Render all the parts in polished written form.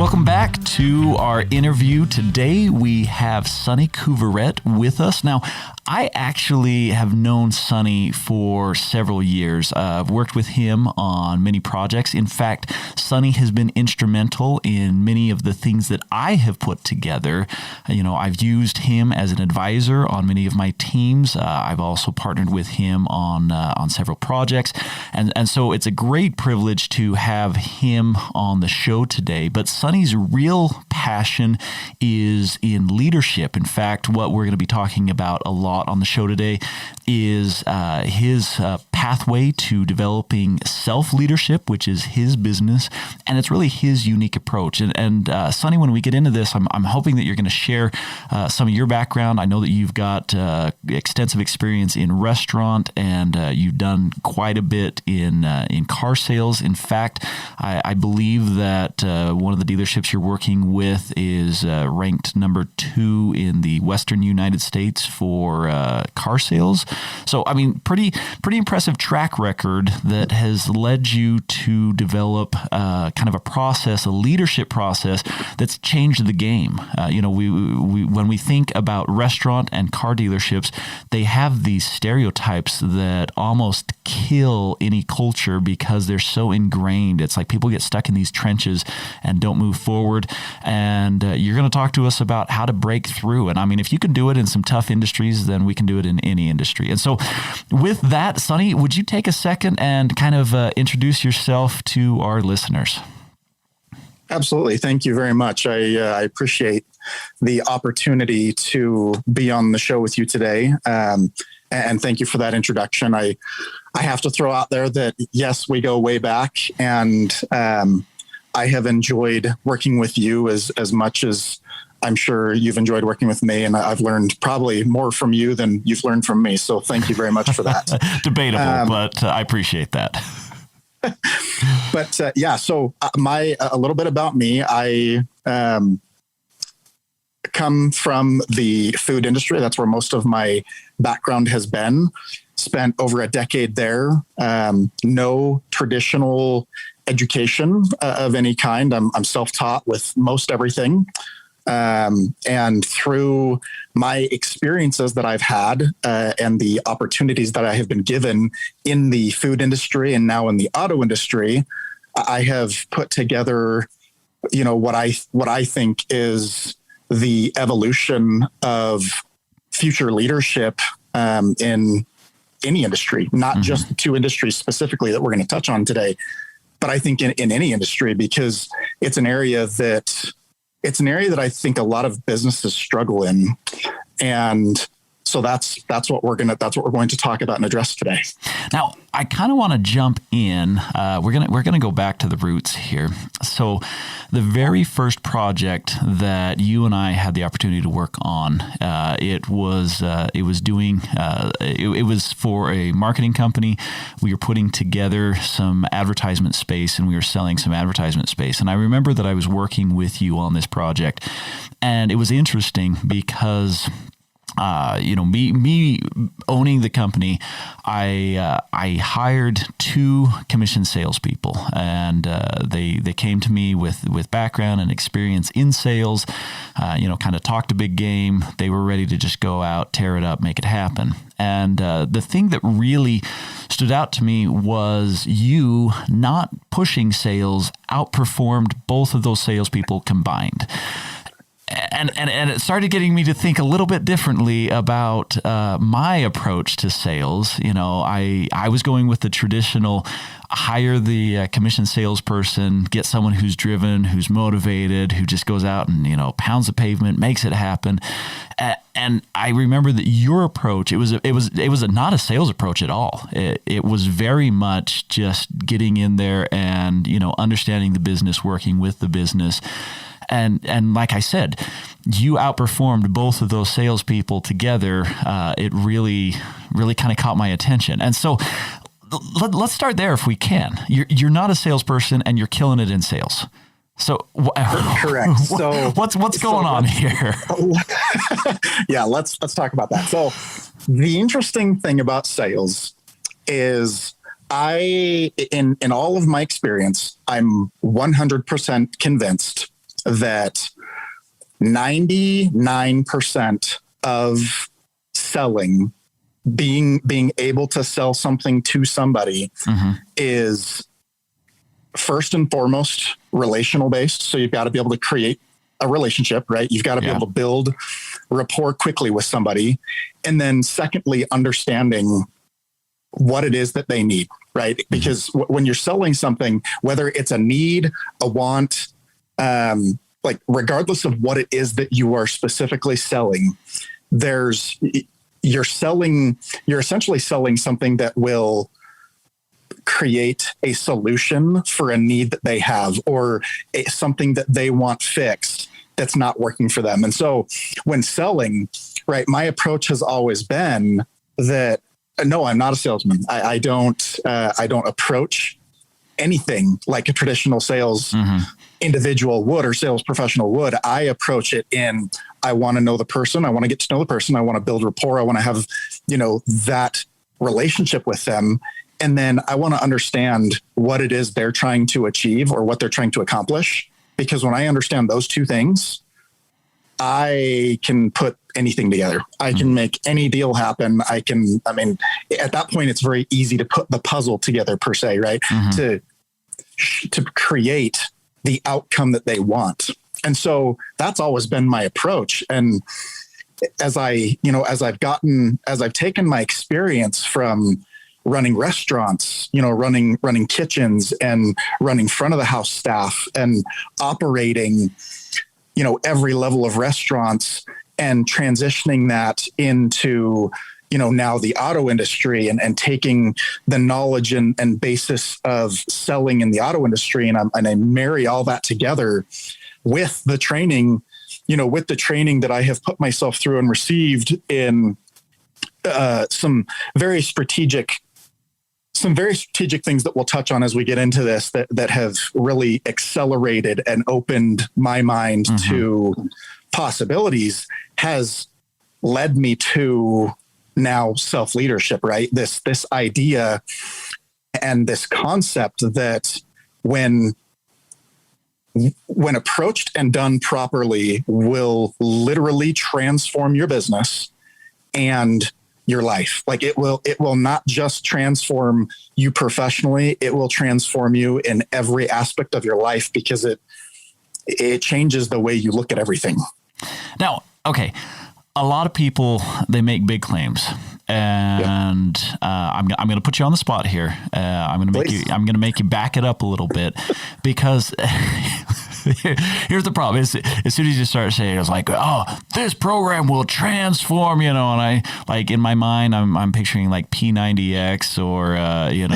Welcome back to our interview. Today we have Sunne Couvrette with us. Now, I actually have known Sunne for several years. I've worked with him on many projects. In fact, Sunne has been instrumental in many of the things that I have put together. I've used him as an advisor on many of my teams. I've also partnered with him on several projects. And so it's a great privilege to have him on the show today. But Sunne's real passion is in leadership. In fact, what we're going to be talking about a lot on the show today is his pathway to developing self-leadership, which is his business, and it's really his unique approach. And Sunne, when we get into this, I'm hoping that you're going to share some of your background. I know that you've got extensive experience in restaurant, and you've done quite a bit in car sales. In fact, I believe that one of the dealerships you're working with is ranked number 2 in the Western United States for car sales. So, I mean, pretty impressive track record that has led you to develop kind of a process, a leadership process that's changed the game. We when we think about restaurant and car dealerships, they have these stereotypes that almost kill any culture because they're so ingrained. It's like people get stuck in these trenches and don't move forward. And you're going to talk to us about how to break through. And I mean, if you can do it in some tough industries, then we can do it in any industry. And so with that, Sunne, would you take a second and kind of introduce yourself to our listeners? Absolutely. Thank you very much. I appreciate the opportunity to be on the show with you today. And thank you for that introduction. I have to throw out there that, yes, we go way back, and I have enjoyed working with you as much as I'm sure you've enjoyed working with me, and I've learned probably more from you than you've learned from me. So thank you very much for that. Debatable, but I appreciate that. But so a little bit about me. I come from the food industry. That's where most of my background has been. Spent over a decade there. No traditional education of any kind. I'm self-taught with most everything. And through my experiences that I've had and the opportunities that I have been given in the food industry and now in the auto industry, I have put together, what I think is the evolution of future leadership in any industry, not just the two industries specifically that we're going to touch on today, but I think in any industry, because it's an area that I think a lot of businesses struggle in. And so that's what we're going to talk about and address today. Now, I kind of want to jump in. We're going to go back to the roots here. So the very first project that you and I had the opportunity to work on, it was for a marketing company. We were putting together some advertisement space, and we were selling some advertisement space. And I remember that I was working with you on this project, and it was interesting because me owning the company, I hired 2 commission salespeople, and they came to me with background and experience in sales. Kind of talked a big game. They were ready to just go out, tear it up, make it happen. And the thing that really stood out to me was you not pushing sales outperformed both of those salespeople combined. And it started getting me to think a little bit differently about my approach to sales. I was going with the traditional hire the commission salesperson, get someone who's driven, who's motivated, who just goes out and, pounds the pavement, makes it happen. And I remember that your approach, it was not a sales approach at all. It was very much just getting in there and, understanding the business, working with the business. And like I said, you outperformed both of those salespeople together. It really, really kind of caught my attention. And so let's start there if we can. You're not a salesperson, and you're killing it in sales. So correct. So what's going on here? Yeah, let's talk about that. So the interesting thing about sales is in all of my experience, I'm 100% convinced that 99% of selling, being able to sell something to somebody is first and foremost relational based. So you've got to be able to create a relationship, right? You've got to be able to build rapport quickly with somebody. And then secondly, understanding what it is that they need, right? Because when you're selling something, whether it's a need, a want, like regardless of what it is that you are specifically selling, you're essentially selling something that will create a solution for a need that they have, or something that they want fixed that's not working for them. And so when selling, right, my approach has always been that, no, I'm not a salesman. I don't approach anything like a traditional sales individual would or sales professional would. I approach it in, I want to know the person. I want to get to know the person. I want to build rapport. I want to have, that relationship with them. And then I want to understand what it is they're trying to achieve or what they're trying to accomplish. Because when I understand those two things, I can put anything together. I can make any deal happen. At that point, it's very easy to put the puzzle together per se, right? To create the outcome that they want. And so that's always been my approach. And as I've taken my experience from running restaurants, running kitchens and running front of the house staff and operating, every level of restaurants and transitioning that into, now the auto industry and taking the knowledge and basis of selling in the auto industry. And I marry all that together with the training, that I have put myself through and received in some very strategic things that we'll touch on as we get into this that have really accelerated and opened my mind to possibilities, has led me to now self-leadership, right? This idea and this concept that when approached and done properly will literally transform your business and your life. Like it will not just transform you professionally, it will transform you in every aspect of your life, because it changes the way you look at everything. Now, okay, a lot of people, they make big claims, and I'm going to put you on the spot here. I'm going to make you back it up a little bit, because here's the problem. As soon as you start saying it, it's like, oh, this program will transform, and I, like, in my mind, I'm picturing like P90X or, you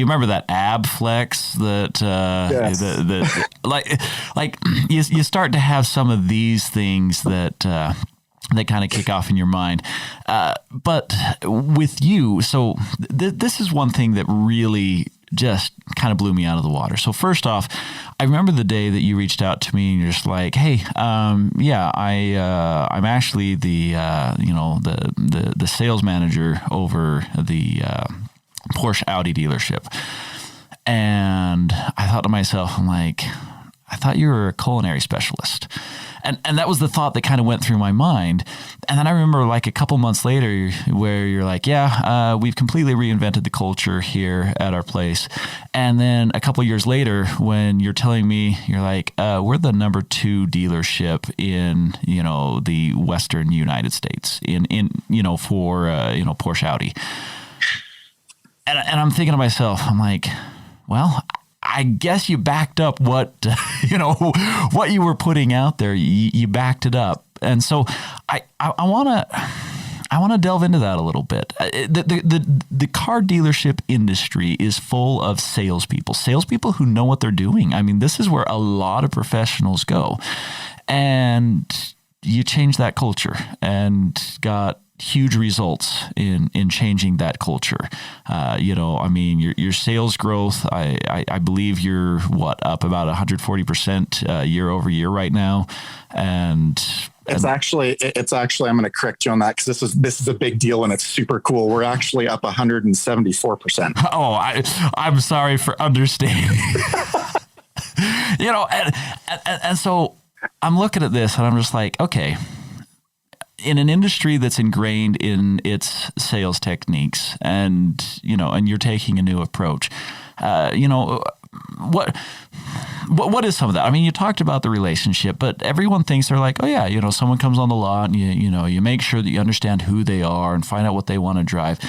remember that ab flex that, you start to have some of these things that kind of kick off in your mind. But with you, so this is one thing that really just kind of blew me out of the water. So first off, I remember the day that you reached out to me and you're just like, hey, I'm actually the sales manager over the Porsche Audi dealership. And I thought to myself, I thought you were a culinary specialist. And that was the thought that kind of went through my mind. And then I remember like a couple months later where you're like, we've completely reinvented the culture here at our place. And then a couple years later, when you're telling me, you're like, we're the number 2 dealership in, the Western United States for Porsche Audi. And I'm thinking to myself, I'm like, well, I guess you backed up what you were putting out there. You backed it up, and so I want to delve into that a little bit. The car dealership industry is full of salespeople who know what they're doing. I mean, this is where a lot of professionals go, and you change that culture and got huge results in changing that culture. Your sales growth, I believe you're up about 140% year over year right now. And it's actually, I'm going to correct you on that, because this is a big deal and it's super cool. We're actually up 174%. Oh, I'm sorry for understating. And so I'm looking at this and I'm just like, okay, in an industry that's ingrained in its sales techniques and you're taking a new approach, what is some of that? I mean, you talked about the relationship, but everyone thinks they're like, oh yeah, someone comes on the lot and you make sure that you understand who they are and find out what they want to drive.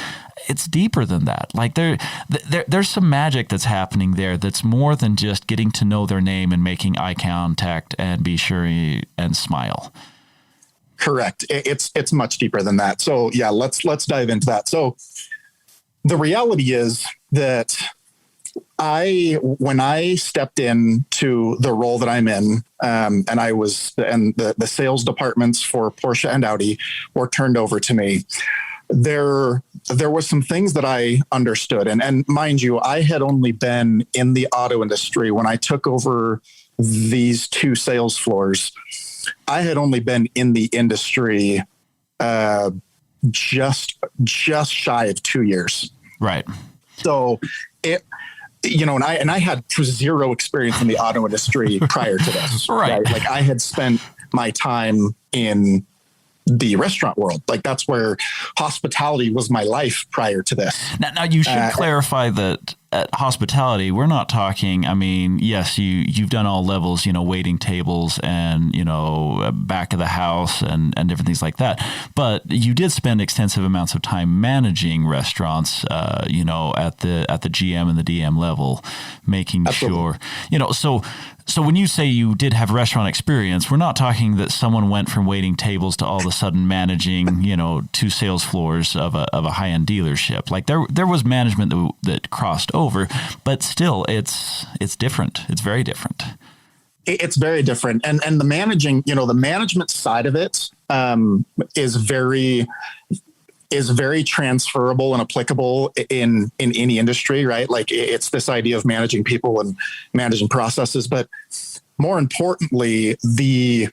It's deeper than that. Like there's some magic that's happening there that's more than just getting to know their name and making eye contact and be sure and smile. Correct. It's much deeper than that. So yeah, let's dive into that. So the reality is that when I stepped into the role that I'm in, and the sales departments for Porsche and Audi were turned over to me, there was some things that I understood. And mind you, I had only been in the auto industry when I took over these two sales floors. I had only been in the industry just shy of 2 years. Right. So and I had zero experience in the auto industry prior to this. Right. Like I had spent my time in the restaurant world. Like that's where hospitality was my life prior to this. Now you should clarify that at hospitality, we're not talking, I mean, yes, you've done all levels, waiting tables and, back of the house and different things like that. But you did spend extensive amounts of time managing restaurants, at the GM and the DM level, making Absolutely. Sure, So when you say you did have restaurant experience, we're not talking that someone went from waiting tables to all of a sudden managing, 2 sales floors of a high-end dealership. Like there was management that crossed over, but still it's different. It's very different. It's very different. And the the management side of it is very transferable and applicable in any industry, right? Like it's this idea of managing people and managing processes, but more importantly, the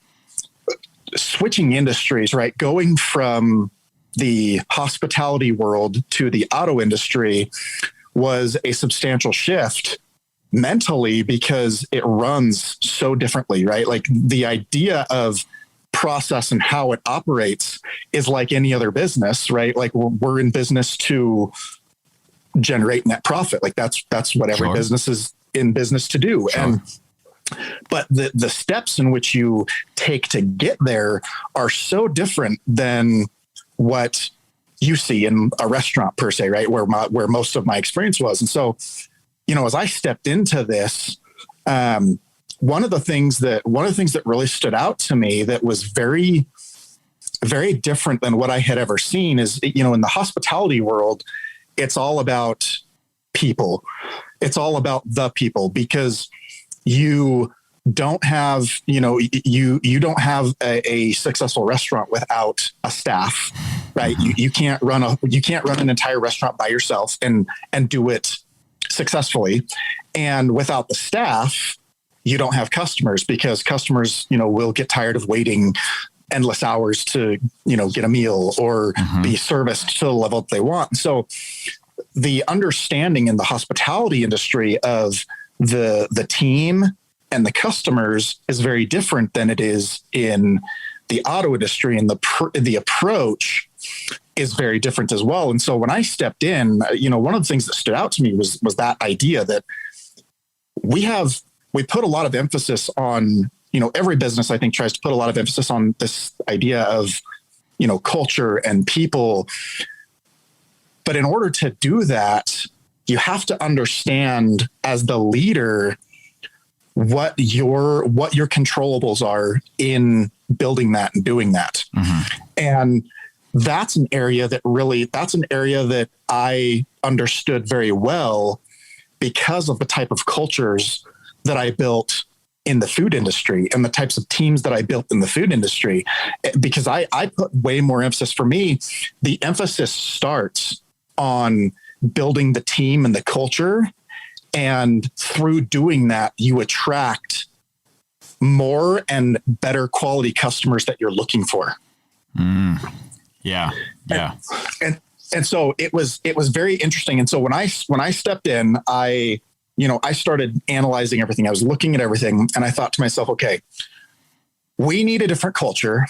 switching industries, right? Going from the hospitality world to the auto industry was a substantial shift mentally because it runs so differently, right? Like the idea of process and how it operates is like any other business, right? Like we're in business to generate net profit. Like that's what every business is in business to do. Sure. But the steps in which you take to get there are so different than what you see in a restaurant per se, right? Where most of my experience was. And so, as I stepped into this, one of the things that really stood out to me that was very, very different than what I had ever seen is, in the hospitality world, it's all about people. It's all about the people because you don't have, you don't have a successful restaurant without a staff, right? You can't run an entire restaurant by yourself and do it successfully. And without the staff, you don't have customers because customers, will get tired of waiting endless hours to, get a meal or be serviced to the level that they want. So the understanding in the hospitality industry of the team and the customers is very different than it is in the auto industry, and the approach is very different as well. And so when I stepped in, one of the things that stood out to me was that idea that we put a lot of emphasis on, every business I think tries to put a lot of emphasis on this idea of, culture and people. But in order to do that, you have to understand as the leader what your controllables are in building that and doing that. And that's an area that I understood very well because of the type of cultures that I built in the food industry and the types of teams that I built in the food industry, because I put way more emphasis. For me, the emphasis starts on building the team and the culture. And through doing that, you attract more and better quality customers that you're looking for. Yeah. And so it was very interesting. And so when I stepped in, I I started analyzing everything. I was looking at everything and I thought to myself, okay, we need a different culture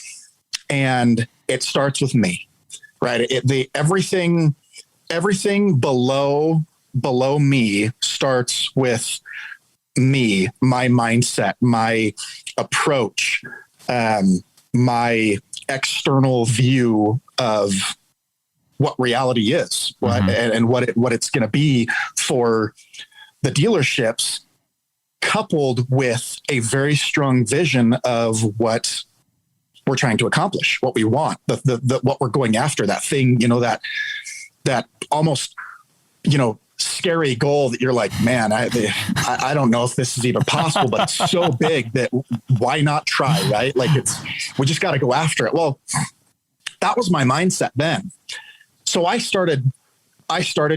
and it starts with me, right? Everything below me starts with me, my mindset, my approach, my external view of what reality is, and what it's going to be for the dealerships, coupled with a very strong vision of what we're trying to accomplish, what we want, what we're going after, that thing, that almost, scary goal that you're like, man, I don't know if this is even possible, but it's so big that why not try, right? Like we just got to go after it. Well, that was my mindset then. So I started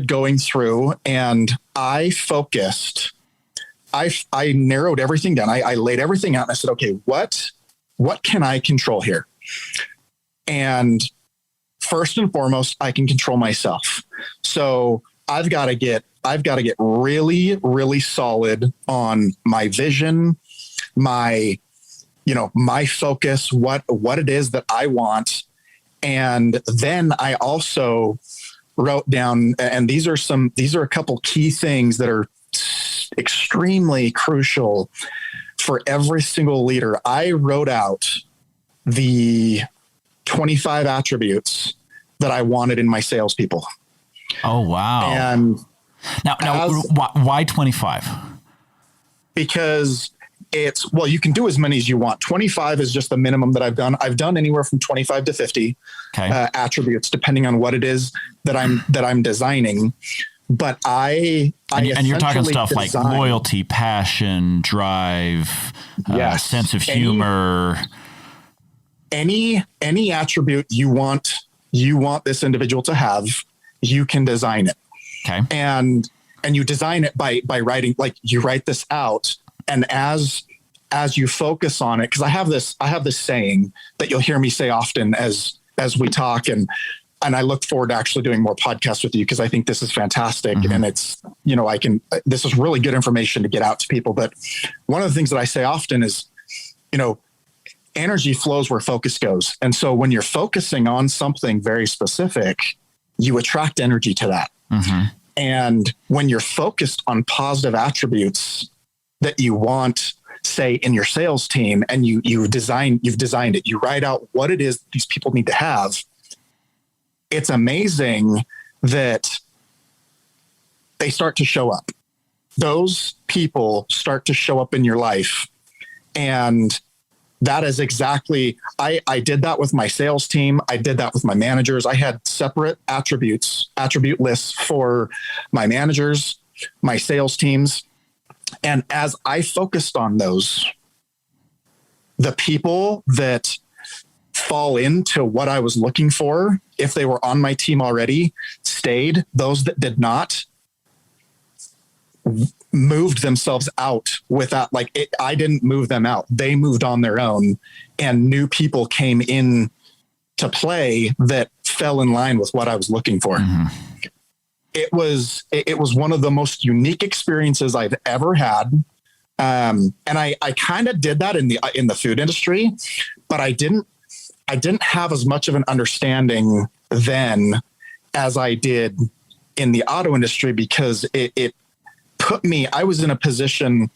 going through and I focused, I narrowed everything down. I laid everything out and I said, okay, what can I control here? And first and foremost, I can control myself. So I've got to get really, really solid on my vision, my focus, what it is that I want. And then I also wrote down, and these are a couple key things that are extremely crucial for every single leader. I wrote out the 25 attributes that I wanted in my salespeople. Oh, wow. And now why 25? Because you can do as many as you want. 25 is just the minimum that I've done. I've done anywhere from 25 to 50 attributes, depending on what it is that I'm designing. But and you're talking stuff like loyalty, passion, drive, sense of humor. Any attribute you want this individual to have, you can design it. Okay. And you design it by writing, like you write this out. And as you focus on it, because I have this saying that you'll hear me say often as we talk, and I look forward to actually doing more podcasts with you because I think this is fantastic. Mm-hmm. And it's, this is really good information to get out to people. But one of the things that I say often is, energy flows where focus goes. And so when you're focusing on something very specific, you attract energy to that. Mm-hmm. And when you're focused on positive attributes that you want, say in your sales team, and you've designed it, you write out what it is these people need to have. It's amazing that they start to show up. Those people start to show up in your life. And that is exactly, I did that with my sales team. I did that with my managers. I had separate attribute lists for my managers, my sales teams. And as I focused on those, the people that fall into what I was looking for, if they were on my team already, stayed. Those that did not moved themselves out without, I didn't move them out. They moved on their own, and new people came in to play that fell in line with what I was looking for. Mm-hmm. It was one of the most unique experiences I've ever had. And I kind of did that in the food industry, but I didn't have as much of an understanding then as I did in the auto industry, because it put me, I was in a position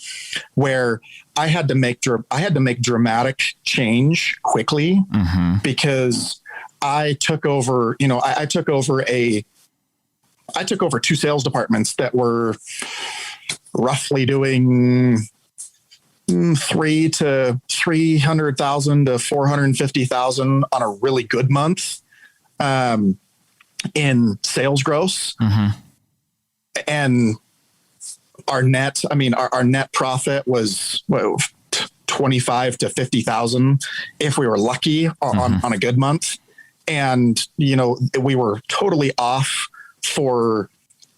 where I had to make dramatic change quickly. Mm-hmm. Because I took over, I took over two sales departments that were roughly doing $300,000 to $300,000 to $450,000 on a really good month in sales gross. Mm-hmm. And our net profit was $25,000 to $50,000 if we were lucky on a good month. And, we were totally off for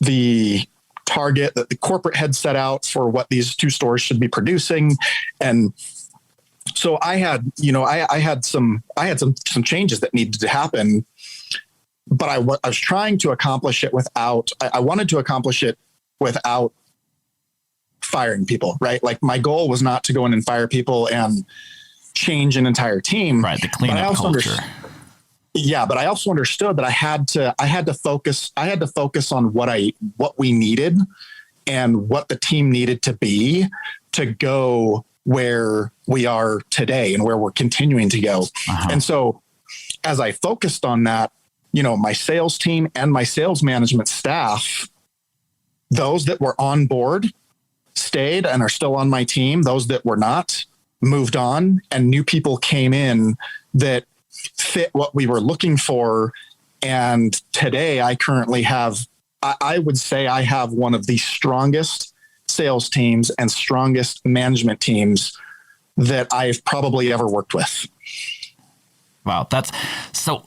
the target that the corporate had set out for what these two stores should be producing. And so I had some changes that needed to happen, but I was trying to accomplish it I wanted to accomplish it without firing people, right? Like my goal was not to go in and fire people and change an entire team. Right. The cleanup culture. Yeah. But I also understood that I had to focus on what we needed and what the team needed to be to go where we are today and where we're continuing to go. And so as I focused on that, my sales team and my sales management staff, those that were on board stayed and are still on my team. Those that were not moved on, and new people came in that fit what we were looking for. And today I currently have, I would say I have one of the strongest sales teams and strongest management teams that I've probably ever worked with. Wow. That's so,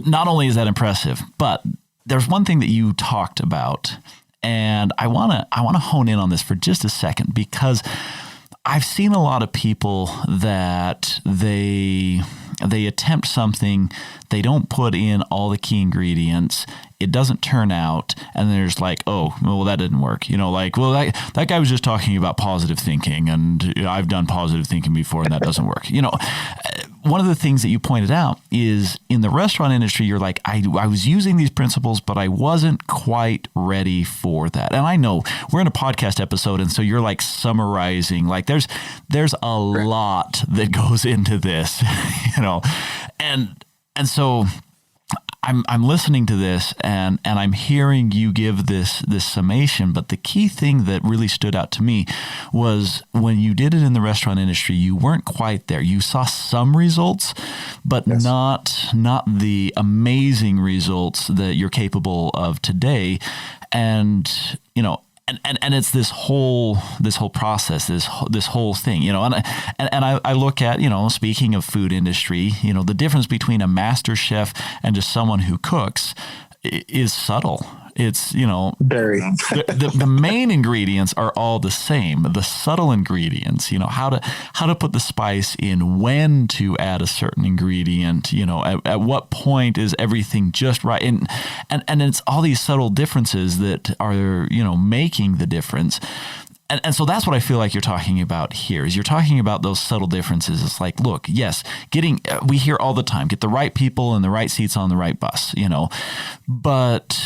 not only is that impressive, but there's one thing that you talked about, and I want to hone in on this for just a second, because I've seen a lot of people that they attempt something, they don't put in all the key ingredients, it doesn't turn out, and there's like, oh, well, that didn't work. That guy was just talking about positive thinking, and I've done positive thinking before, and that doesn't work. One of the things that you pointed out is in the restaurant industry, you're like, I was using these principles, but I wasn't quite ready for that. And I know we're in a podcast episode, and so you're like summarizing, like there's a lot that goes into this, and so I'm listening to this and I'm hearing you give this summation, but the key thing that really stood out to me was when you did it in the restaurant industry, you weren't quite there. You saw some results, but yes, not the amazing results that you're capable of today. And, and it's this whole process, this whole thing, and I look at, speaking of food industry, the difference between a master chef and just someone who cooks is subtle. It's, very, the main ingredients are all the same. The subtle ingredients, how to put the spice in, when to add a certain ingredient, at what point is everything just right. And it's all these subtle differences that are, making the difference. And so that's what I feel like you're talking about here, is you're talking about those subtle differences. It's like, look, yes, we hear all the time, get the right people in the right seats on the right bus, but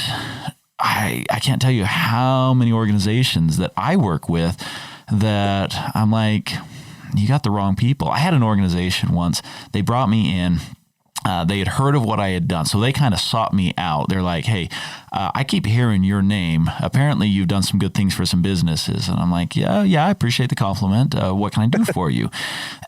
I can't tell you how many organizations that I work with that I'm like, you got the wrong people. I had an organization once, they brought me in. They had heard of what I had done, so they kind of sought me out. They're like, hey, I keep hearing your name. Apparently you've done some good things for some businesses. And I'm like, yeah, I appreciate the compliment. What can I do for you?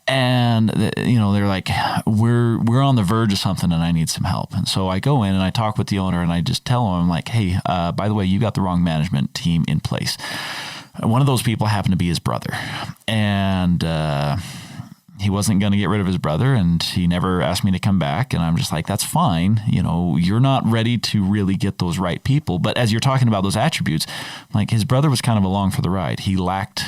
And, they're like, we're on the verge of something and I need some help. And so I go in and I talk with the owner and I just tell him, I'm like, hey, by the way, you got the wrong management team in place. One of those people happened to be his brother. And, he wasn't going to get rid of his brother, and he never asked me to come back. And I'm just like, that's fine. You're not ready to really get those right people. But as you're talking about those attributes, like his brother was kind of along for the ride. He lacked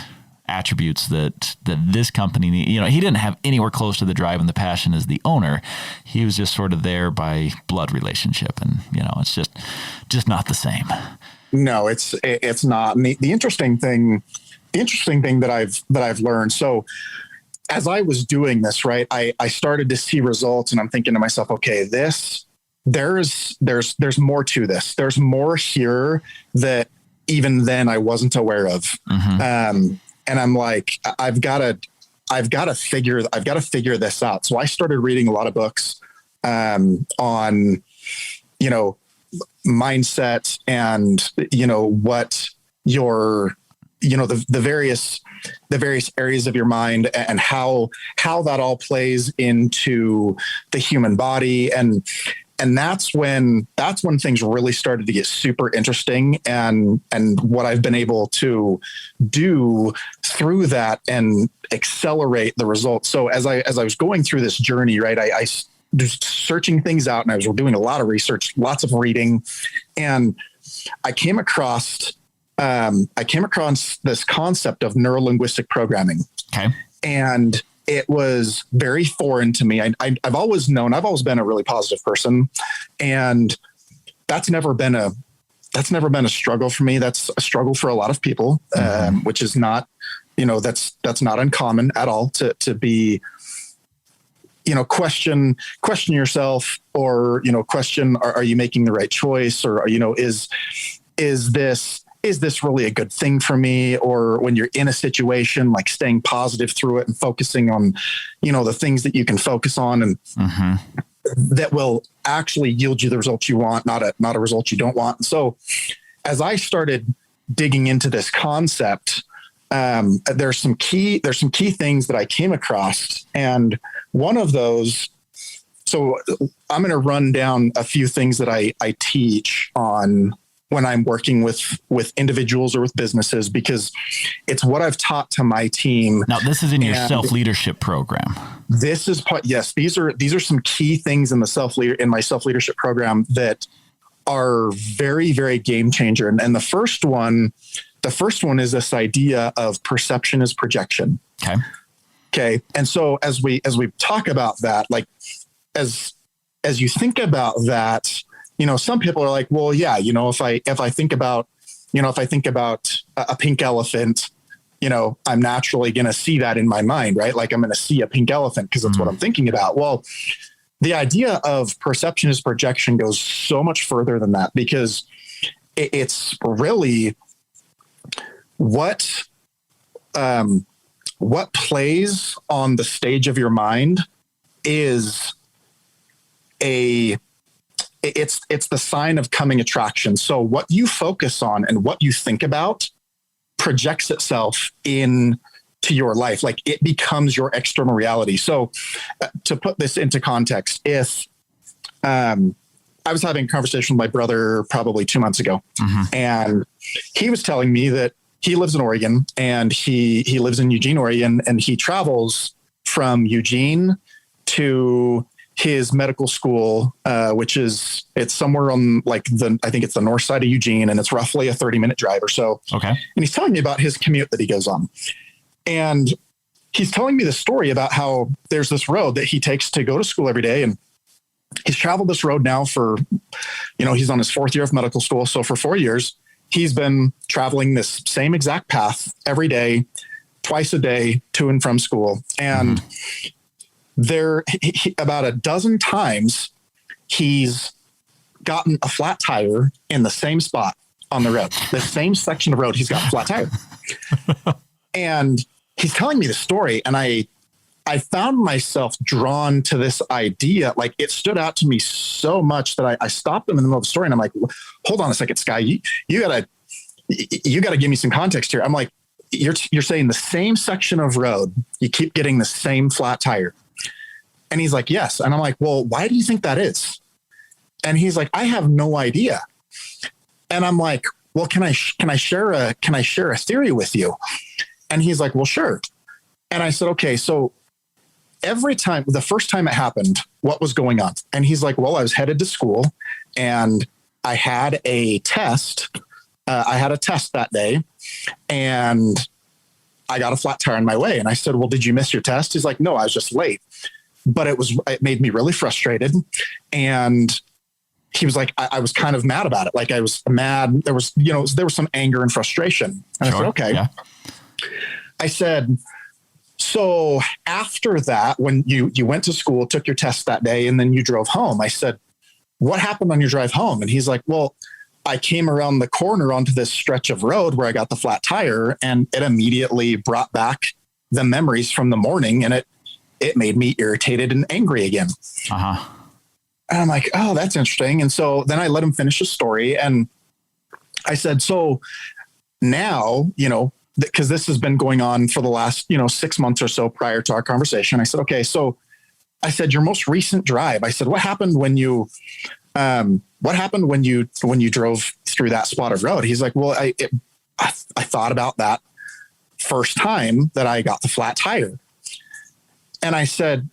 attributes that this company need. He didn't have anywhere close to the drive and the passion as the owner. He was just sort of there by blood relationship. And, it's just not the same. No, it's not. And the interesting thing that I've learned. So, as I was doing this, right, I started to see results, and I'm thinking to myself, okay, there's more to this. There's more here that even then I wasn't aware of. Mm-hmm. And I'm like, I've got to figure this out. So I started reading a lot of books on, mindset and, what your, the various areas of your mind and how that all plays into the human body. And that's when things really started to get super interesting, and what I've been able to do through that and accelerate the results. So as I was going through this journey, right, I was searching things out, and I was doing a lot of research, lots of reading, and I came across this concept of neuro-linguistic programming. Okay. And it was very foreign to me. I've always been a really positive person, and that's never been that's never been a struggle for me. That's a struggle for a lot of people, which is not, that's not uncommon at all to be, question yourself, or, question, are you making the right choice? Or, is this really a good thing for me? Or when you're in a situation, like staying positive through it and focusing on, the things that you can focus on and that will actually yield you the results you want, not a result you don't want. And so as I started digging into this concept, there's some key things that I came across. And one of those, so I'm going to run down a few things that I teach on when I'm working with individuals or with businesses, because it's what I've taught to my team. Now, this is in your self-leadership program. This is yes. These are some key things in my self-leadership program that are very, very game changer. And the first one is this idea of perception is projection. Okay. And so as we talk about that, like as you think about that, some people are like, well, yeah, if I think about a pink elephant, I'm naturally going to see that in my mind, right? Like I'm going to see a pink elephant because that's what I'm thinking about. Well, the idea of perception is projection goes so much further than that, because it's really what plays on the stage of your mind is it's the sign of coming attraction. So what you focus on and what you think about projects itself into your life. Like it becomes your external reality. So to put this into context, if I was having a conversation with my brother probably 2 months ago, and he was telling me that he lives in Oregon, and he lives in Eugene, Oregon, and he travels from Eugene to his medical school, it's somewhere on I think it's the north side of Eugene, and it's roughly a 30-minute drive or so. Okay. And he's telling me about his commute that he goes on. And he's telling me the story about how there's this road that he takes to go to school every day. And he's traveled this road now for, he's on his 4th year of medical school. So for 4 years, he's been traveling this same exact path every day, twice a day, to and from school. And there, about a dozen times, he's gotten a flat tire in the same spot on the road, the same section of road. He's got a flat tire. And he's telling me the story. And I found myself drawn to this idea. Like it stood out to me so much that I stopped him in the middle of the story. And I'm like, hold on a second, Sky, you gotta give me some context here. I'm like, you're saying the same section of road, you keep getting the same flat tire. And he's like, yes. And I'm like, well, why do you think that is? And he's like, I have no idea. And I'm like, well, can I share a theory with you? And he's like, well, sure. And I said, okay, so the first time it happened, what was going on? And he's like, well, I was headed to school and I had a test. I had a test that day and I got a flat tire on my way. And I said, well, did you miss your test? He's like, no, I was just late. But it made me really frustrated. And he was like, I was kind of mad about it. Like I was mad. There was some anger and frustration. And I said, okay. Yeah. I said, so after that, when you went to school, took your test that day, and then you drove home, I said, what happened on your drive home? And he's like, well, I came around the corner onto this stretch of road where I got the flat tire, and it immediately brought back the memories from the morning, and it made me irritated and angry again. And I'm like, oh, that's interesting. And so then I let him finish his story. And I said, so now, because this has been going on for the last, 6 months or so prior to our conversation. I said, okay, so I said, your most recent drive, I said, what happened when you drove through that spot of road? He's like, well, I thought about that first time that I got the flat tire. And I said,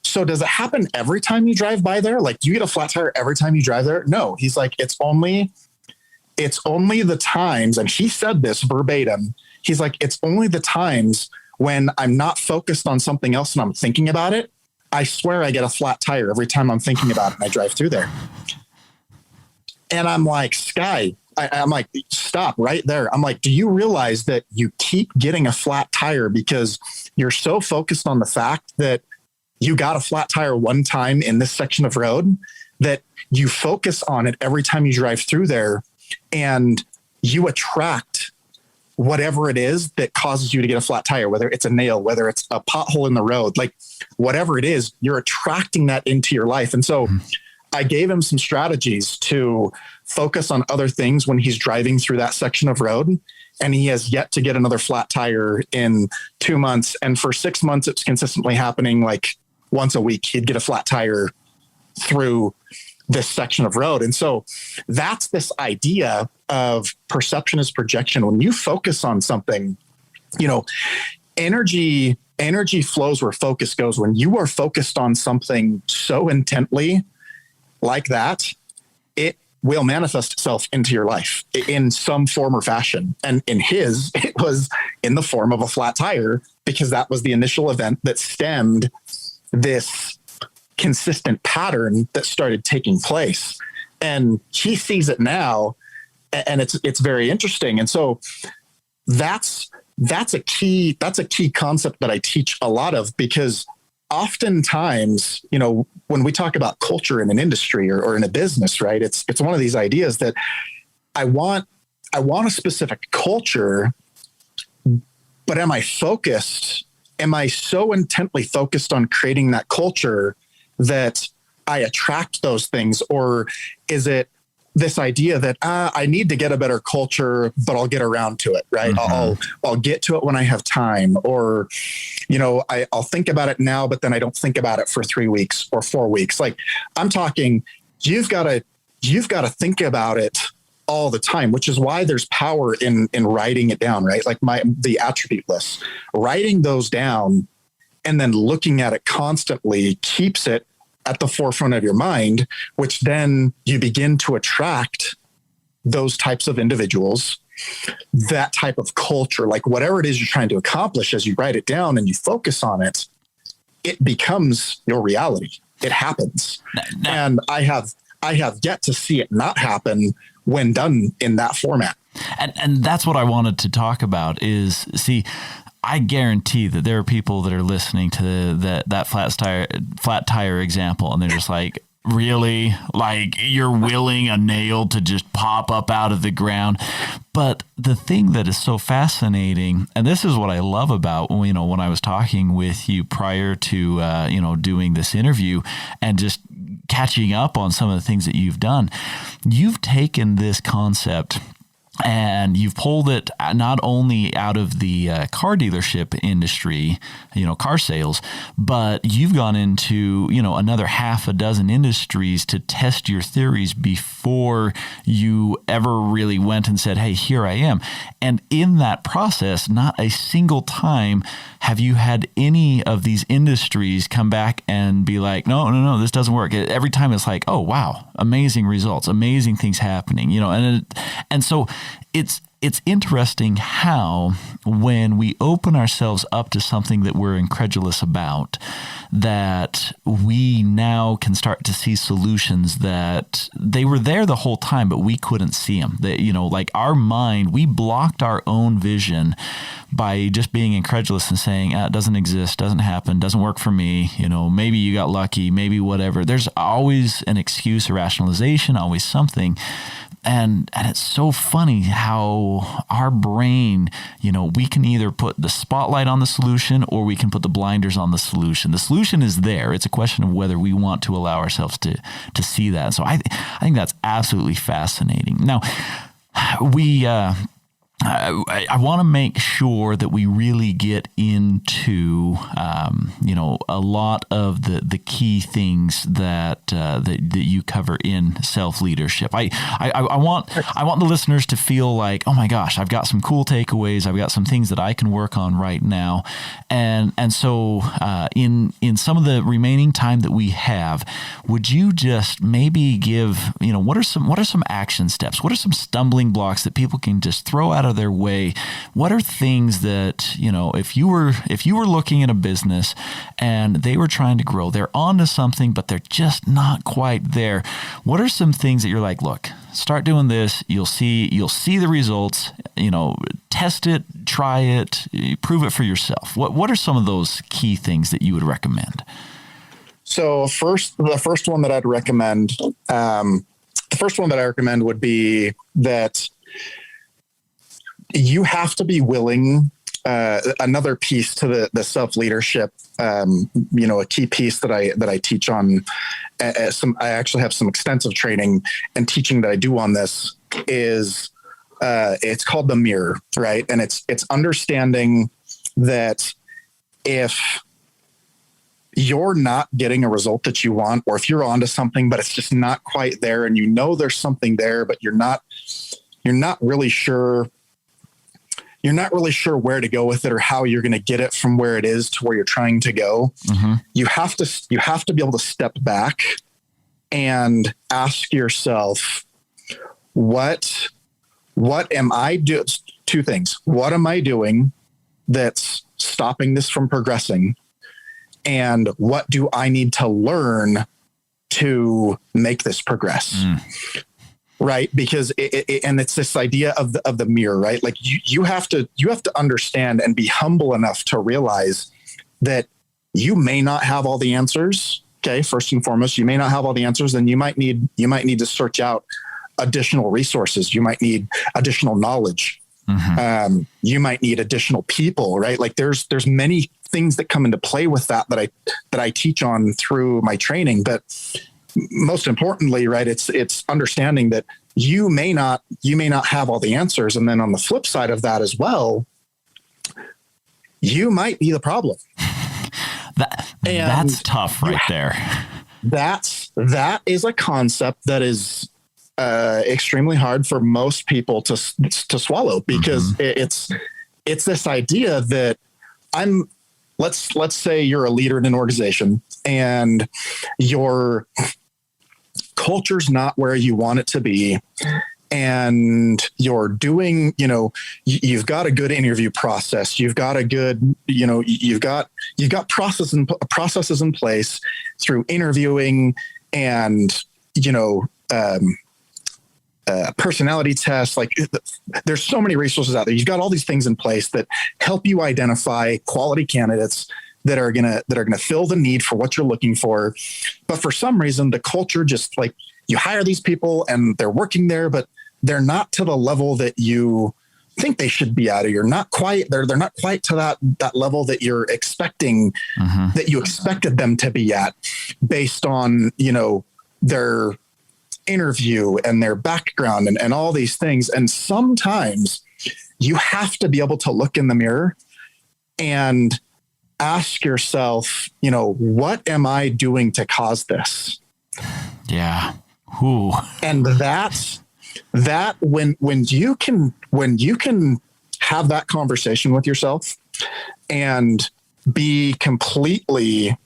so does it happen every time you drive by there? Like, do you get a flat tire every time you drive there? No. He's like, it's only the times, and he said this verbatim. He's like, it's only the times when I'm not focused on something else and I'm thinking about it. I swear I get a flat tire every time I'm thinking about it and I drive through there. And I'm like, Sky, I'm like, stop right there. I'm like, do you realize that you keep getting a flat tire because you're so focused on the fact that you got a flat tire one time in this section of road that you focus on it every time you drive through there, and you attract whatever it is that causes you to get a flat tire, whether it's a nail, whether it's a pothole in the road, like whatever it is, you're attracting that into your life. And so I gave him some strategies to focus on other things when he's driving through that section of road. And he has yet to get another flat tire in 2 months. And for 6 months, it's consistently happening like once a week. He'd get a flat tire through this section of road. And so that's this idea of perception is projection. When you focus on something, energy flows where focus goes. When you are focused on something so intently like that, it will manifest itself into your life in some form or fashion. And in his, it was in the form of a flat tire, because that was the initial event that stemmed this consistent pattern that started taking place. And he sees it now, and it's very interesting. And so that's a key concept that I teach a lot of, because oftentimes, when we talk about culture in an industry or in a business, right, it's one of these ideas that I want a specific culture, but am I focused? Am I so intently focused on creating that culture that I attract those things? Or is it this idea that I need to get a better culture, but I'll get around to it, right? I'll get to it when I have time, or, I'll think about it now, but then I don't think about it for 3 weeks or 4 weeks. Like, I'm talking, you've got to think about it all the time, which is why there's power in writing it down, right? Like the attribute list, writing those down and then looking at it constantly keeps it at the forefront of your mind, which then you begin to attract those types of individuals, that type of culture, like whatever it is you're trying to accomplish. As you write it down and you focus on it, it becomes your reality. It happens. And I have yet to see it not happen when done in that format. And that's what I wanted to talk about is, see, I guarantee that there are people that are listening to that flat tire example, and they're just like, really? Like, you're willing a nail to just pop up out of the ground? But the thing that is so fascinating, and this is what I love about, when I was talking with you prior to, doing this interview and just catching up on some of the things that you've done, you've taken this concept and you've pulled it not only out of the car dealership industry, car sales, but you've gone into, another half a dozen industries to test your theories before you ever really went and said, hey, here I am. And in that process, not a single time have you had any of these industries come back and be like, no, this doesn't work. Every time it's like, oh, wow, amazing results, amazing things happening, and so it's interesting how when we open ourselves up to something that we're incredulous about, that we now can start to see solutions that they were there the whole time, but we couldn't see them. That, like our mind, we blocked our own vision by just being incredulous and saying, it doesn't exist, doesn't happen, doesn't work for me. Maybe you got lucky, maybe whatever. There's always an excuse or rationalization, always something. And it's so funny how our brain, we can either put the spotlight on the solution or we can put the blinders on the solution. The solution is there. It's a question of whether we want to allow ourselves to see that. So I think that's absolutely fascinating. Now, I want to make sure that we really get into, a lot of the key things that you cover in self-leadership. I want the listeners to feel like, oh my gosh, I've got some cool takeaways. I've got some things that I can work on right now. And so in some of the remaining time that we have, would you just maybe give, what are some action steps? What are some stumbling blocks that people can just throw out of their way? What are things that, if you were looking at a business and they were trying to grow, they're onto something, but they're just not quite there. What are some things that you're like, look, Start doing this. You'll see the results. Test it, try it, prove it for yourself. What are some of those key things that you would recommend? So the first one that I'd recommend, would be that you have to be willing. Another piece to the self-leadership, a key piece that I teach on. I actually have some extensive training and teaching that I do on this is it's called the mirror, right? And it's understanding that if you're not getting a result that you want, or if you're onto something, but it's just not quite there, and there's something there, but you're not really sure. You're not really sure where to go with it or how you're going to get it from where it is to where you're trying to go. Mm-hmm. You have to be able to step back and ask yourself, what am I doing? Two things. What am I doing that's stopping this from progressing? And what do I need to learn to make this progress? Mm. Right. Because it's this idea of the mirror, right? Like you have to understand and be humble enough to realize that you may not have all the answers. Okay. First and foremost, you may not have all the answers, and you might need to search out additional resources. You might need additional knowledge. Mm-hmm. You might need additional people, right? Like there's many things that come into play with that I teach on through my training, but most importantly, right, it's understanding that you may not have all the answers. And then on the flip side of that as well, you might be the problem. That's tough right there. That is a concept that is extremely hard for most people to swallow, because mm-hmm. it's this idea that let's say you're a leader in an organization and your culture's not where you want it to be, and you're doing, you've got a good interview process. You've got a good, you've got processes in place through interviewing and, personality tests. Like there's so many resources out there. You've got all these things in place that help you identify quality candidates that are going to fill the need for what you're looking for. But for some reason, the culture just, like, you hire these people and they're working there, but they're not to the level that you think they should be at, or they're not quite to that level that you're expecting, mm-hmm. that you expected them to be at based on, their interview and their background and all these things. And sometimes you have to be able to look in the mirror and ask yourself, what am I doing to cause this? Yeah. Ooh. And that when you can have that conversation with yourself and be completely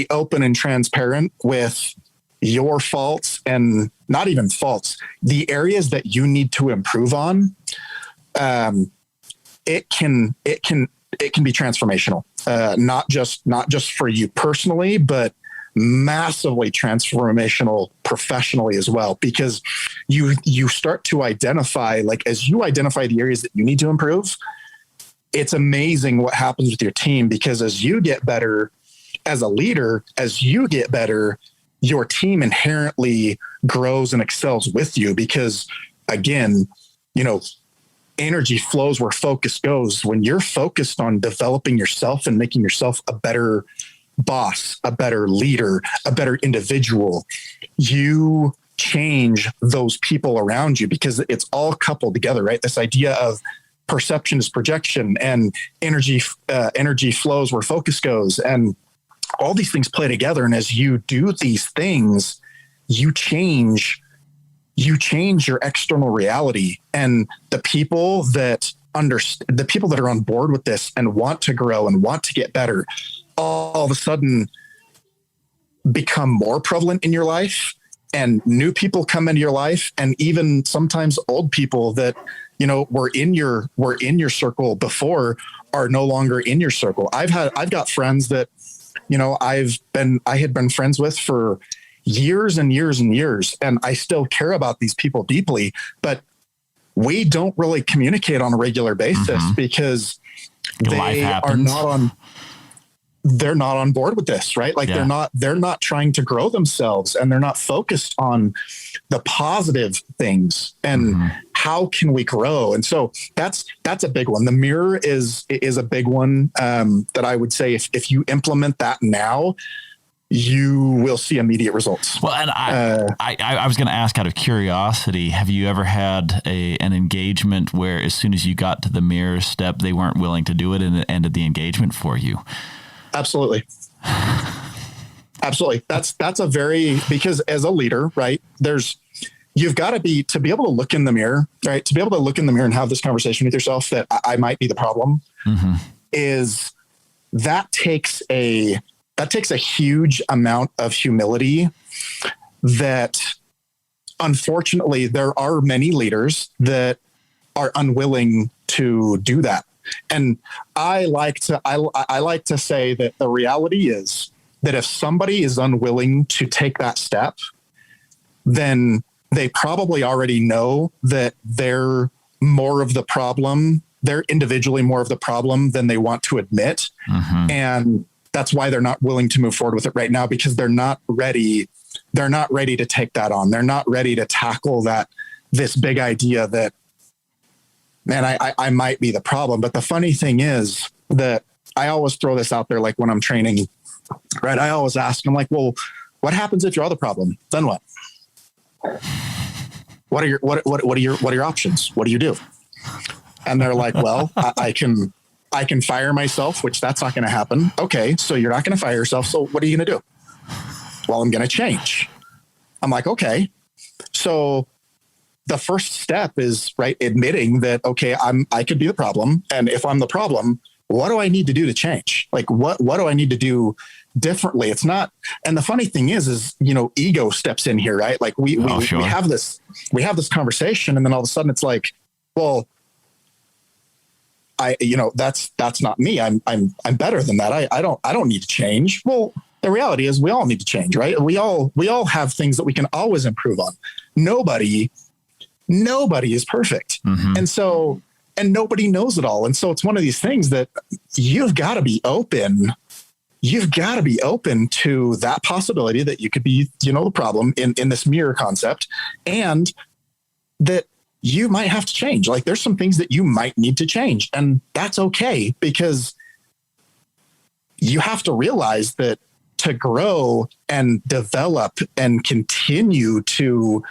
open and transparent with your faults, and not even faults, the areas that you need to improve on, it can be transformational, not just for you personally, but massively transformational professionally as well, because you start to identify, like, as you identify the areas that you need to improve, it's amazing what happens with your team, because as you get better as a leader, as you get better, your team inherently grows and excels with you, because again, energy flows where focus goes. When you're focused on developing yourself and making yourself a better boss, a better leader, a better individual, you change those people around you, because it's all coupled together, right? This idea of perception is projection, and energy flows where focus goes, and all these things play together. And as you do these things, you change your external reality, and the people that are on board with this and want to grow and want to get better, all of a sudden become more prevalent in your life, and new people come into your life. And even sometimes old people that, were in your circle before are no longer in your circle. I've got friends that, I had been friends with for years and years and years, and I still care about these people deeply, but we don't really communicate on a regular basis because they are they're not on board with this, right? Like they're not trying to grow themselves, and they're not focused on the positive things and how can we grow. And so that's a big one. The mirror is a big one that I would say if you implement that now, you will see immediate results. Well, and I was going to ask out of curiosity, have you ever had an engagement where as soon as you got to the mirror step, they weren't willing to do it and it ended the engagement for you? Absolutely. Absolutely. That's because as a leader, right, you've got to be able to look in the mirror, right? To be able to look in the mirror and have this conversation with yourself that I might be the problem is that takes a huge amount of humility that unfortunately there are many leaders that are unwilling to do that. And I like to say that the reality is that if somebody is unwilling to take that step, then they probably already know that they're more of the problem. They're individually more of the problem than they want to admit. And that's why they're not willing to move forward with it right now, because they're not ready. They're not ready to take that on. They're not ready to tackle this big idea that, man, I might be the problem. But the funny thing is that I always throw this out there, like when I'm training, right? I always ask, I'm like, well, what happens if you're the problem? Then what? What are your options? What do you do? And they're like, well, I can fire myself, which that's not going to happen. Okay. So you're not going to fire yourself. So what are you going to do? Well, I'm going to change. I'm like, okay. So the first step is admitting that, okay, I could be the problem. And if I'm the problem, what do I need to do to change? Like, what do I need to do differently? It's not. And the funny thing is, ego steps in here, right? Like we have this conversation, and then all of a sudden it's like, well, that's not me. I'm better than that. I don't need to change. Well, the reality is we all need to change, right? We all have things that we can always improve on. Nobody is perfect. And nobody knows it all. And so it's one of these things that you've got to be open. You've got to be open to that possibility that you could be, the problem in this mirror concept, and that you might have to change. Like there's some things that you might need to change, and that's okay, because you have to realize that to grow and develop and continue to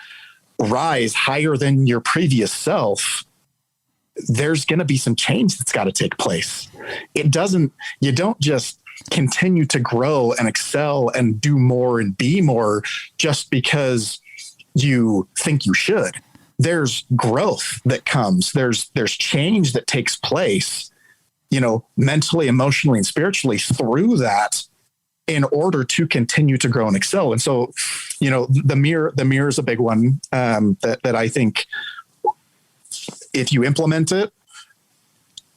rise higher than your previous self, there's going to be some change that's got to take place. You don't just continue to grow and excel and do more and be more just because you think you should. There's growth that comes. There's change that takes place, mentally, emotionally, and spiritually through that in order to continue to grow and excel. And so, the mirror is a big one that I think if you implement it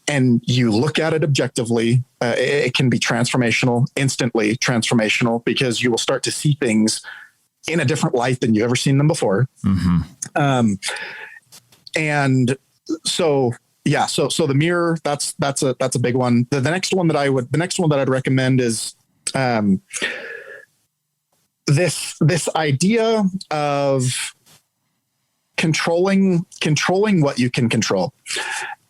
and you look at it objectively, it can be transformational, instantly transformational, because you will start to see things in a different light than you've ever seen them before. And so, yeah, so the mirror, that's a big one. The next one that I'd recommend is this idea of controlling what you can control.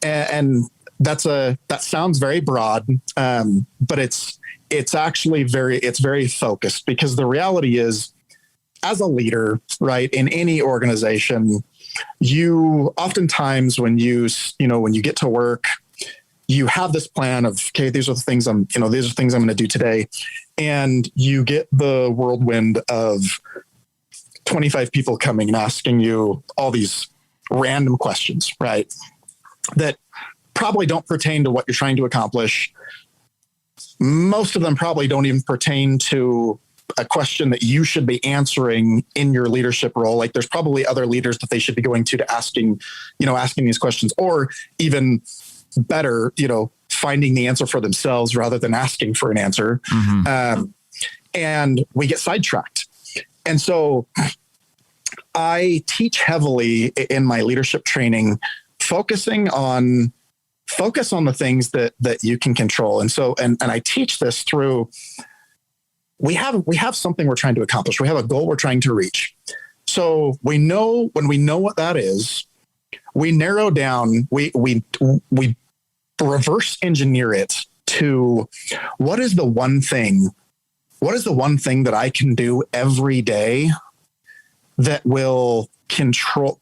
And that sounds very broad, but it's actually very focused, because the reality is, as a leader, right, in any organization, you oftentimes when you get to work, you have this plan of, okay, these are things I'm going to do today. And you get the whirlwind of 25 people coming and asking you all these random questions, right, that probably don't pertain to what you're trying to accomplish. Most of them probably don't even pertain to a question that you should be answering in your leadership role. Like there's probably other leaders that they should be going to asking these questions, or even better, finding the answer for themselves rather than asking for an answer. And we get sidetracked. And so I teach heavily in my leadership training, focus on the things that you can control. And so, and I teach this through, we have something we're trying to accomplish. We have a goal we're trying to reach. So when we know what that is, we narrow down, we reverse engineer it to what is the one thing that I can do every day that will control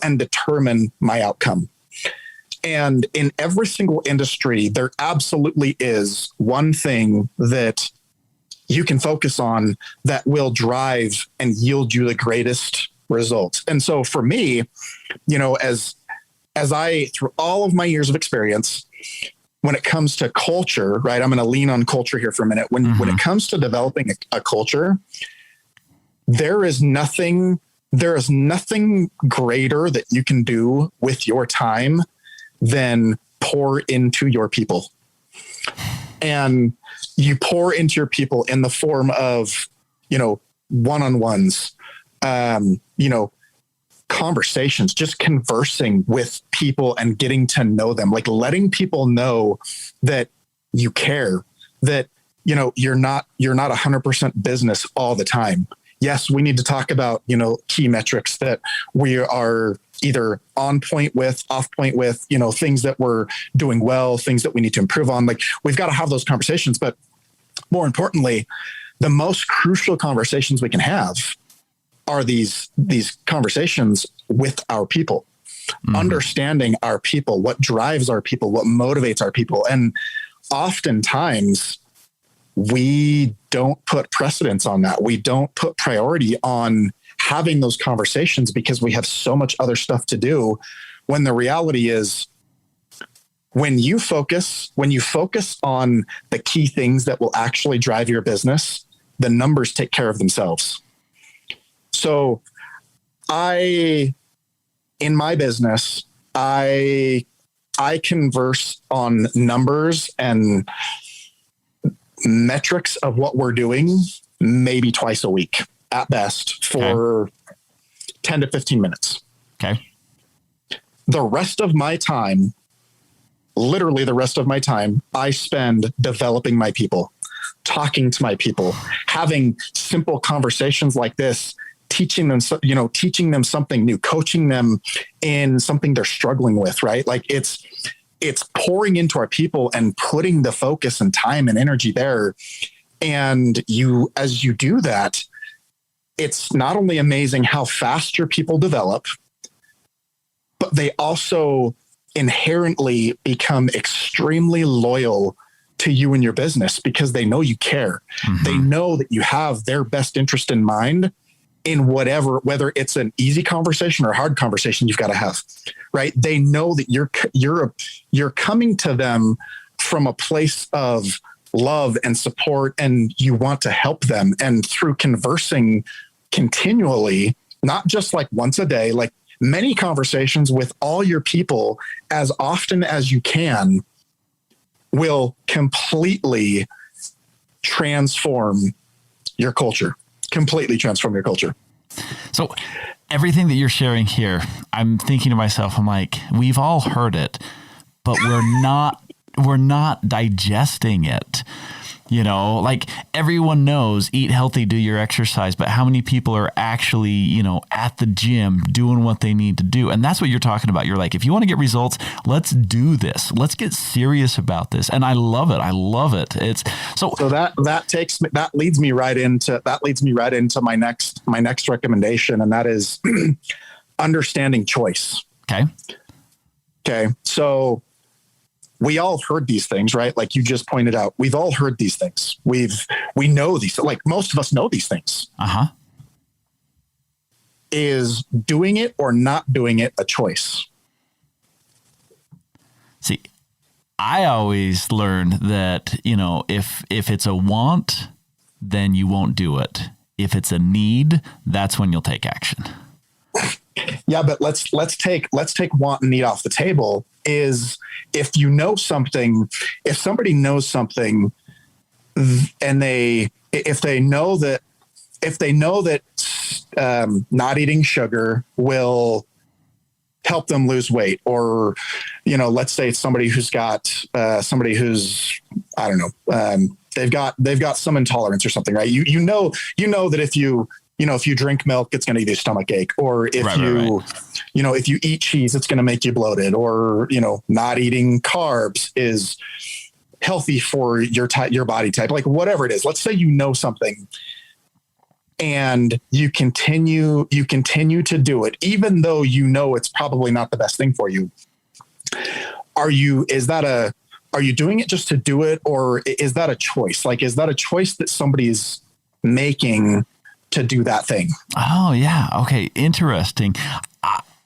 and determine my outcome. And in every single industry, there absolutely is one thing that you can focus on that will drive and yield you the greatest results. And so for me, as I, through all of my years of experience, when it comes to culture, right, I'm going to lean on culture here for a minute. When it comes to developing a culture, there is nothing greater that you can do with your time than pour into your people. And you pour into your people in the form of, one-on-ones, conversations, just conversing with people and getting to know them, like letting people know that you care, that, you're not 100% business all the time. Yes, we need to talk about, key metrics that we are either on point with, off point with, things that we're doing well, things that we need to improve on. Like, we've got to have those conversations. But more importantly, the most crucial conversations we can have are these conversations with our people, understanding our people, what drives our people, what motivates our people. And oftentimes we don't put precedence on that. We don't put priority on having those conversations because we have so much other stuff to do, when the reality is, when you focus on the key things that will actually drive your business, the numbers take care of themselves. So in my business, I converse on numbers and metrics of what we're doing maybe twice a week at best for 10 to 15 minutes. Okay. The rest of my time, literally the rest of my time, I spend developing my people, talking to my people, having simple conversations like this, teaching them something new, coaching them in something they're struggling with, right? Like it's pouring into our people and putting the focus and time and energy there. And as you do that, it's not only amazing how fast your people develop, but they also inherently become extremely loyal to you and your business because they know you care. They know that you have their best interest in mind in whether it's an easy conversation or a hard conversation you've got to have, right? They know that you're coming to them from a place of love and support, and you want to help them. And through conversing continually, not just like once a day, like many conversations with all your people as often as you can, will completely transform your culture. So everything that you're sharing here, I'm thinking to myself, I'm like, we've all heard it, but we're not digesting it. Like everyone knows, eat healthy, do your exercise, but how many people are actually, at the gym doing what they need to do? And that's what you're talking about. You're like, if you want to get results, let's do this. Let's get serious about this. And I love it. It's so that leads me right into my next recommendation. And that is understanding choice. Okay. So we all heard these things, right? Like you just pointed out, we've all heard these things. We know these, like most of us know these things. Is doing it or not doing it a choice? See, I always learned that, if it's a want, then you won't do it. If it's a need, that's when you'll take action. Yeah, but let's take want and need off the table. Is if you know something, if somebody knows something and if they know that, not eating sugar will help them lose weight, or, let's say it's somebody who's got, somebody who's, I don't know, they've got some intolerance or something, right? You know that if you drink milk, it's going to give you a stomach ache, or if if you eat cheese, it's going to make you bloated, or, not eating carbs is healthy for your body type, like whatever it is. Let's say something, and you continue to do it, even though it's probably not the best thing for you. Are you doing it just to do it, or is that a choice? Like, is that a choice that somebody's making to do that thing? Oh yeah. Okay. Interesting.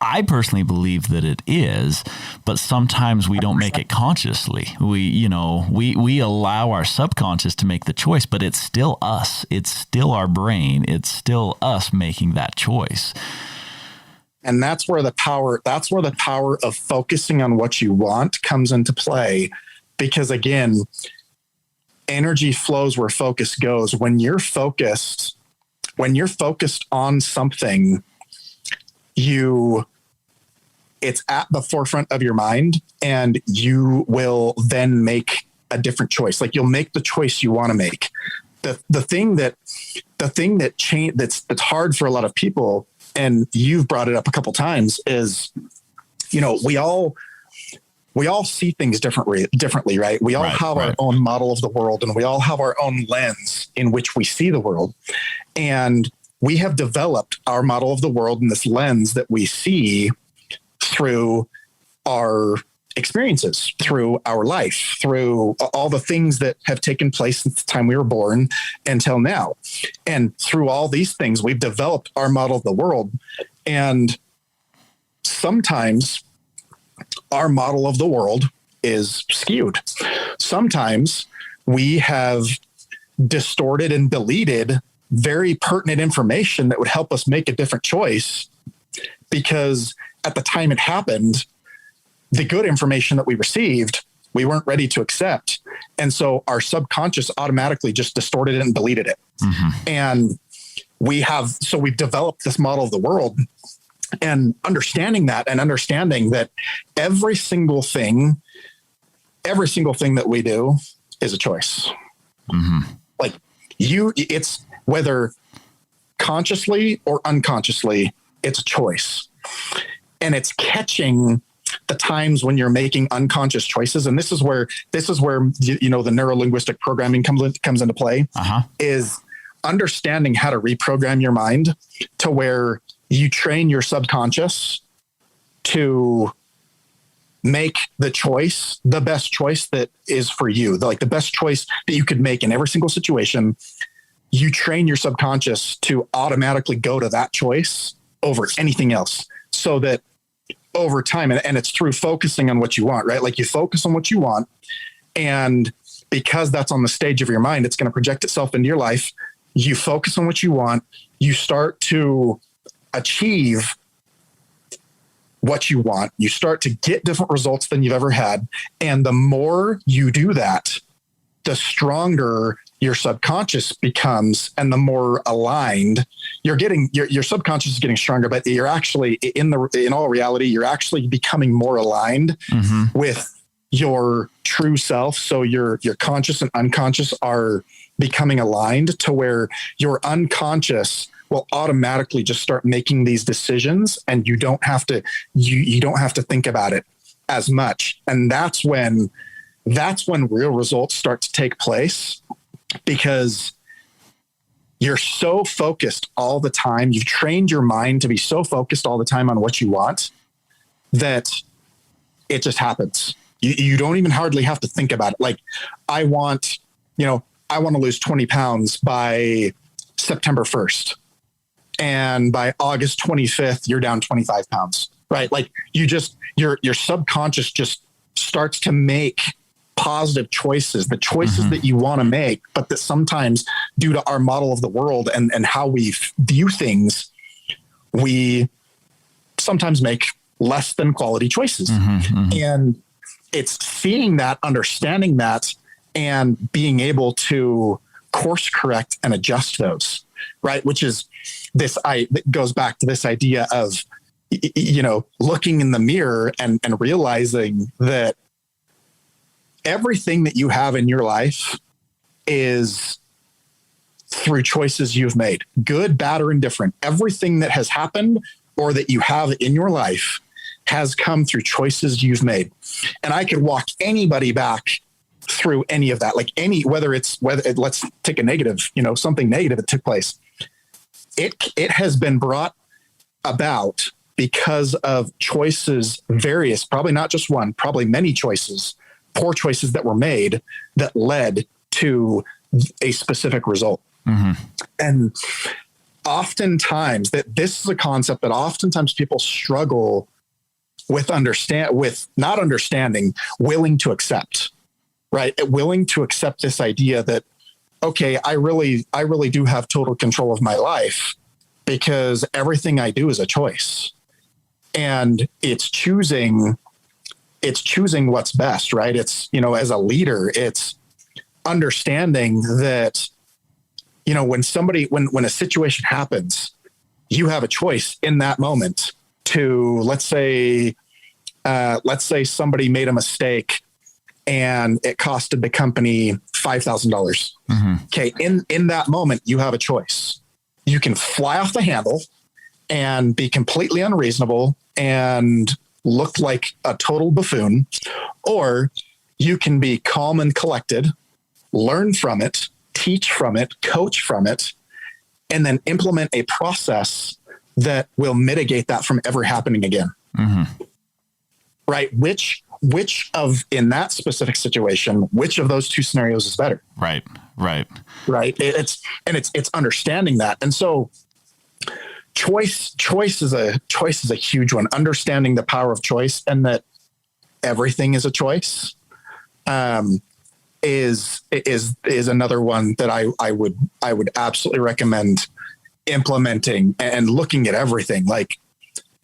I personally believe that it is, but sometimes we don't make it consciously. We allow our subconscious to make the choice, but it's still us. It's still our brain. It's still us making that choice. And that's where the power of focusing on what you want comes into play. Because again, energy flows where focus goes. When you're focused on something, it's at the forefront of your mind, and you will then make a different choice. Like, you'll make the choice you want to make. The thing that's hard for a lot of people, and you've brought it up a couple times, is, we all see things differently, right? We all have our own model of the world, and we all have our own lens in which we see the world. And we have developed our model of the world in this lens that we see through our experiences, through our life, through all the things that have taken place since the time we were born until now. And through all these things, we've developed our model of the world. And sometimes our model of the world is skewed. Sometimes we have distorted and deleted very pertinent information that would help us make a different choice, because at the time it happened, the good information that we received, we weren't ready to accept. And so our subconscious automatically just distorted it and deleted it. Mm-hmm. And we've developed this model of the world, and understanding that every single thing that we do is a choice. Mm-hmm. Like, it's whether consciously or unconsciously, it's a choice. And it's catching the times when you're making unconscious choices. And this is where the neuro-linguistic programming comes into play, is understanding how to reprogram your mind to where you train your subconscious to make the best choice that is for you, the best choice that you could make in every single situation. You train your subconscious to automatically go to that choice over anything else, so that over time, and it's through focusing on what you want, right? Like, you focus on what you want, and because that's on the stage of your mind, it's going to project itself into your life. You focus on what you want, you start to achieve what you want. You start to get different results than you've ever had. And the more you do that, the stronger your subconscious becomes, and the more aligned you're getting. Your subconscious is getting stronger, but you're actually in all reality, you're actually becoming more aligned with your true self. So your conscious and unconscious are becoming aligned to where your unconscious will automatically just start making these decisions, and you don't have to think about it as much. And that's when real results start to take place, because you're so focused all the time. You've trained your mind to be so focused all the time on what you want that it just happens. You don't even hardly have to think about it. Like, I want to lose 20 pounds by September 1st. And by August 25th, you're down 25 pounds, right? Like, your subconscious just starts to make positive choices, the choices that you want to make, but that sometimes, due to our model of the world and how we view things, we sometimes make less than quality choices. And it's seeing that, understanding that, and being able to course correct and adjust those, right? Which is that goes back to this idea of, looking in the mirror and realizing that everything that you have in your life is through choices you've made, good, bad, or indifferent. Everything that has happened or that you have in your life has come through choices you've made. And I could walk anybody back through any of that, whether let's take a negative, something negative that took place. It has been brought about because of choices, various, probably not just one, probably many choices, poor choices that were made that led to a specific result. Mm-hmm. And oftentimes this is a concept that oftentimes people struggle with not understanding, willing to accept, right? Willing to accept this idea that, okay, I really do have total control of my life because everything I do is a choice. And it's choosing what's best, right? It's, as a leader, it's understanding that, when a situation happens, you have a choice in that moment to, let's say somebody made a mistake and it costed the company $5,000. Mm-hmm. Okay. In that moment, you have a choice. You can fly off the handle and be completely unreasonable and look like a total buffoon, or you can be calm and collected, learn from it, teach from it, coach from it, and then implement a process that will mitigate that from ever happening again. Mm-hmm. Right? Which in that specific situation, which of those two scenarios is better? Right. It's understanding that. And so choice is a huge one. Understanding the power of choice and that everything is a choice is another one that I would absolutely recommend implementing and looking at everything. Like,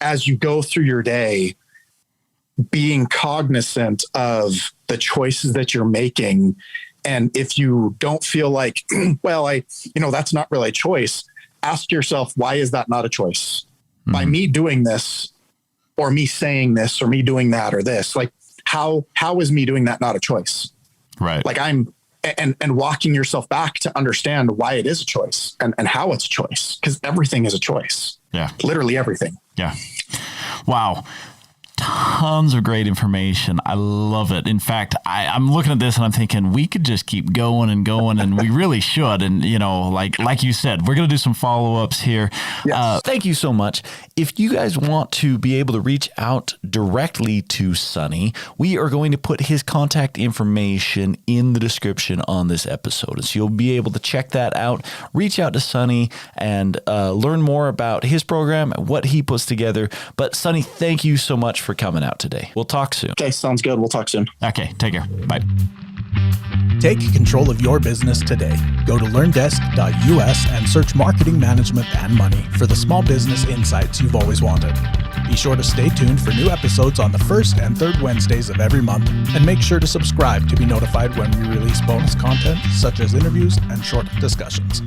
as you go through your day, being cognizant of the choices that you're making. And if you don't feel like, that's not really a choice, ask yourself, why is that not a choice? Mm-hmm. By me doing this, or me saying this, or me doing that, or this, like, how is me doing that not a choice? Right. Like and walking yourself back to understand why it is a choice and how it's a choice, because everything is a choice. Yeah. Literally everything. Yeah. Wow. Tons of great information. I love it. In fact, I'm looking at this and I'm thinking we could just keep going and going, and we really should. And, like you said, we're going to do some follow-ups here. Yes. Thank you so much. If you guys want to be able to reach out directly to Sunne, we are going to put his contact information in the description on this episode. So you'll be able to check that out, reach out to Sunne, and learn more about his program, what he puts together. But Sunne, thank you so much for coming out today. We'll talk soon. Okay, sounds good. We'll talk soon. Okay, take care. Bye. Take control of your business today. Go to learndesk.us and search marketing management and money for the small business insights you've always wanted. Be sure to stay tuned for new episodes on the first and third Wednesdays of every month, and make sure to subscribe to be notified when we release bonus content such as interviews and short discussions.